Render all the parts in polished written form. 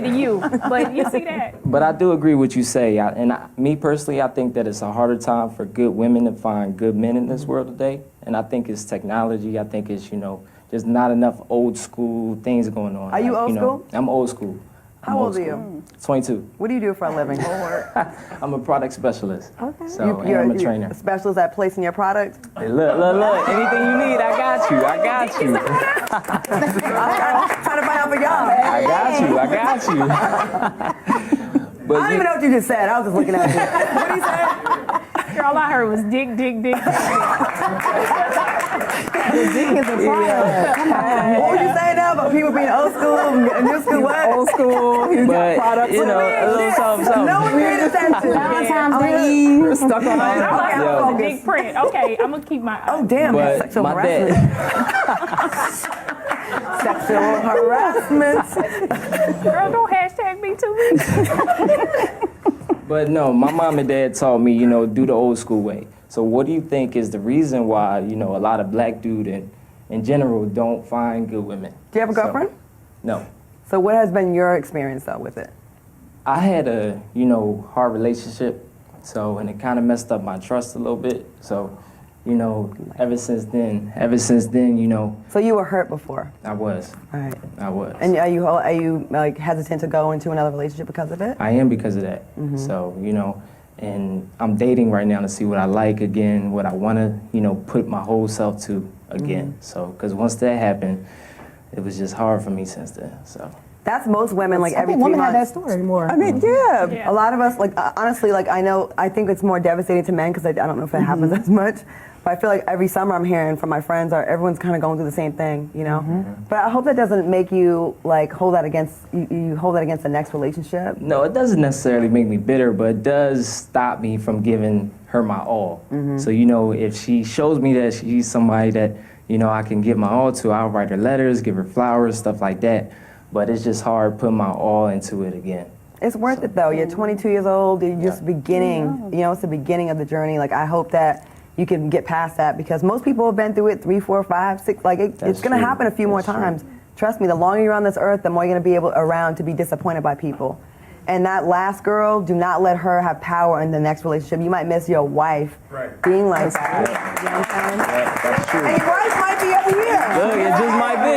to you, but you see that. But I do agree with you say, me personally, I think that it's a harder time for good women to find good men in this world today. And I think it's technology. I think it's, just not enough old school things going on. Are you old school? I'm old school. How old are you? 22. What do you do for a living? I'm a product specialist. Okay. So I'm a trainer. A specialist at placing your product? Hey, look. Anything you need, I got you. I'm trying to find out for y'all. I got you. But I don't even know what you just said. I was just looking at you. What did you say? Girl, all I heard was dick. Dick is a product. Come on. What would you say now about people being old school and new school? What? Old school. You got But, products. a little something. No one paid attention. Valentine's Day. We're stuck on I that. like Yo. the dick print. Okay, I'm gonna keep my. Oh, damn. But Sexual my harassment. Sexual harassment. Girl, don't hashtag me too. But no, my mom and dad taught me, do the old school way. So what do you think is the reason why, a lot of black dudes in general don't find good women? Do you have a girlfriend? No. So what has been your experience, though, with it? I had a, hard relationship, and it kind of messed up my trust a little bit. So, ever since then, So you were hurt before? I was. Right. I was. And are you like hesitant to go into another relationship because of it? I am because of that. Mm-hmm. So, and I'm dating right now to see what I like again, what I want to, put my whole self to again. Mm-hmm. So, because once that happened, it was just hard for me since then. So. That's most women, like every 3 women have that months. story more. I mean, yeah. Yeah. A lot of us, like, honestly, like, I think it's more devastating to men because I don't know if it happens as much. But I feel like every summer I'm hearing from my friends, everyone's kind of going through the same thing, But I hope that doesn't make you, like, hold that against the next relationship. No, it doesn't necessarily make me bitter, but it does stop me from giving her my all. So, if she shows me that she's somebody that, I can give my all to, I'll write her letters, give her flowers, stuff like that. But it's just hard putting my all into it again. It's worth it, though. You're 22 years old. You're just beginning. It's the beginning of the journey. Like, I hope that you can get past that because most people have been through it 3, 4, 5, 6. Like, it's going to happen a few more times. Trust me, the longer you're on this earth, the more you're going to be around to be disappointed by people. And that last girl, do not let her have power in the next relationship. You might miss your wife being like that. You know what I'm saying? That's true. And your wife might be over here. Look, it just might be,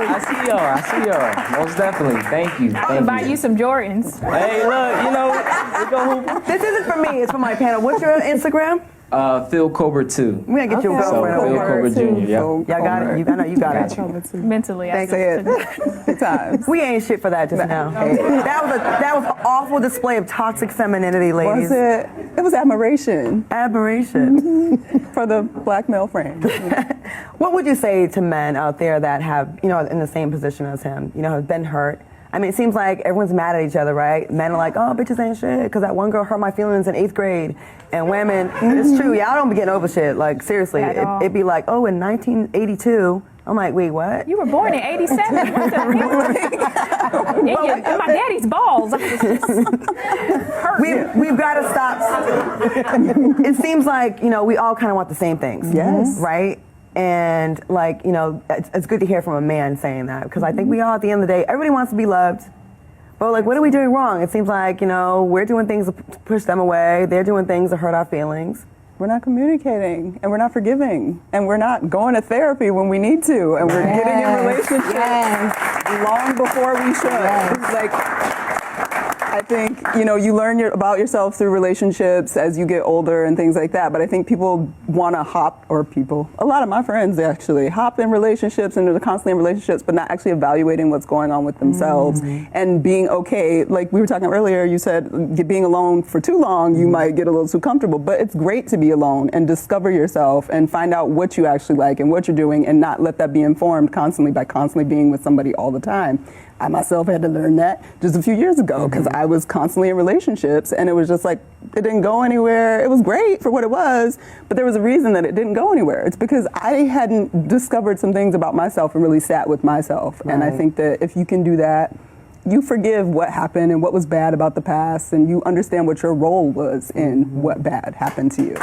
I see y'all. Most definitely. Thank you. I'm gonna buy you some Jordans. Hey, look, we go hoop. This isn't for me, it's for my panel. What's your Instagram? Phil Cobra 2. We're gonna get you a So girlfriend Phil over here. Cobra Jr. Yeah. Y'all got it. You got it. Mentally, I Say just it. Times. We ain't shit for that just now. That was an awful display of toxic femininity, ladies. Was it? It was admiration Admiration. for the black male frame. What would you say to men out there that have, in the same position as him, have been hurt? I mean, it seems like everyone's mad at each other, right? Men are like, oh, bitches ain't shit, because that one girl hurt my feelings in 8th grade. And women, it's true, y'all don't be getting over shit. Like, seriously, it'd be like, oh, in 1982, I'm like, wait, what? You were born in '87. What the hell? In my daddy's balls. We've got to stop. It seems like, we all kind of want the same things. Yes. Right? And, like, it's good to hear from a man saying that, because I think we all, at the end of the day, everybody wants to be loved. But, like, what are we doing wrong? It seems like, we're doing things to push them away. They're doing things to hurt our feelings. We're not communicating, and we're not forgiving, and we're not going to therapy when we need to, and we're getting in relationships long before we should. It's like, I think, you learn about yourself through relationships as you get older and things like that. But I think people want to a lot of my friends actually hop in relationships and they're constantly in relationships, but not actually evaluating what's going on with themselves and being okay. Like we were talking earlier, you said being alone for too long, you might get a little too comfortable. But it's great to be alone and discover yourself and find out what you actually like and what you're doing and not let that be informed constantly by constantly being with somebody all the time. I myself had to learn that just a few years ago because I was constantly in relationships and it was just like, it didn't go anywhere. It was great for what it was, but there was a reason that it didn't go anywhere. It's because I hadn't discovered some things about myself and really sat with myself. And I think that if you can do that, you forgive what happened and what was bad about the past and you understand what your role was in what bad happened to you.